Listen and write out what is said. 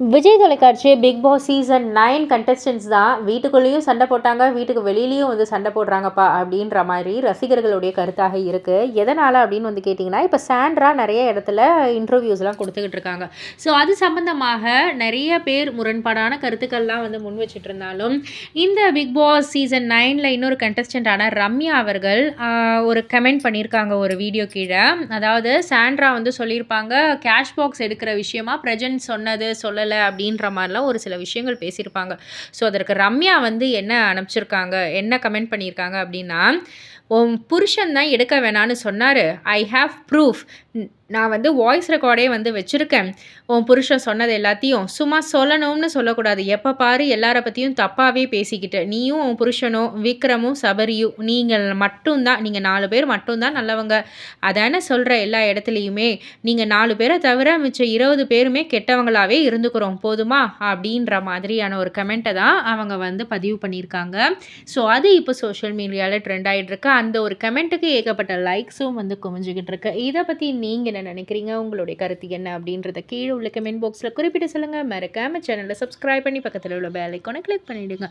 விஜய் தொலைக்காட்சி big Boss season 9 contestants தான் வீட்டுக்குள்ளேயும் சண்டை போட்டாங்க, வீட்டுக்கு வெளியிலயும் வந்து சண்டை போடுறாங்கப்பா அப்படின்ற மாதிரி ரசிகர்களுடைய கருத்தாக இருக்குது. எதனால் அப்படின்னு வந்து கேட்டிங்கன்னா, இப்போ சாண்ட்ரா நிறைய இடத்துல இன்டர்வியூஸ்லாம் கொடுத்துக்கிட்டு இருக்காங்க. ஸோ அது சம்மந்தமாக நிறைய பேர் முரண்பாடான கருத்துக்கள்லாம் வந்து முன் வச்சுட்டு இருந்தாலும், இந்த பிக் பாஸ் சீசன் 9ல் இன்னொரு கண்டஸ்டண்ட்டான ரம்யா அவர்கள் ஒரு கமெண்ட் பண்ணியிருக்காங்க ஒரு வீடியோ கீழே. அதாவது சாண்ட்ரா வந்து சொல்லியிருப்பாங்க, கேஷ் பாக்ஸ் எடுக்கிற விஷயமா பிரஜன் சொன்னது சொல்லலை அப்படின்ற மாதிரிலாம் ஒரு சில விஷயங்கள் பேசியிருப்பாங்க. ஸோ அதற்கு ரம்யா வந்து என்ன அனுப்பிச்சிருக்காங்க, என்ன கமெண்ட் பண்ணியிருக்காங்க அப்படின்னா, உன் புருஷன் தான் எடுக்க வேணான்னு சொன்னார், ஐ ஹாவ் ப்ரூஃப், நான் வந்து வாய்ஸ் ரெக்கார்டே வந்து வச்சுருக்கேன், உன் புருஷன் சொன்னது எல்லாத்தையும் சும்மா சொல்லணும்னு சொல்லக்கூடாது, எப்போ பாரு எல்லாரை பற்றியும் தப்பாகவே பேசிக்கிட்டு, நீயும் உன் புருஷனும் விக்ரமும் சபரியும் நீங்கள் மட்டும்தான், நீங்கள் 4 பேர் மட்டும்தான் நல்லவங்க, அதானே சொல்கிற எல்லா இடத்துலையுமே, நீங்கள் 4 பேரை தவிர மிச்சம் 20 பேருமே கெட்டவங்களாகவே இருந்துக்கிறோம் போதுமா அப்படின்ற மாதிரியான ஒரு கமெண்ட்டை தான் அவங்க வந்து பதிவு பண்ணியிருக்காங்க. ஸோ அது இப்போ சோஷியல் மீடியாவில் ட்ரெண்ட் ஆகிட்டு இருக்கு. அந்த ஒரு கமெண்ட்டுக்கு ஏகப்பட்ட லைக்ஸும் வந்து குமிஞ்சிக்கிட்டு இருக்கு. இதை பற்றி நீங்கள் என்ன நினைக்கிறீங்க, உங்களுடைய கருத்து என்ன அப்படின்றத கீழே உள்ள கமெண்ட் பாக்ஸில் குறிப்பிட்டு சொல்லுங்கள். மறக்காம சேனலை சப்ஸ்கிரைப் பண்ணி பக்கத்தில் உள்ள பெல் ஐக்கானை கிளிக் பண்ணிவிடுங்க.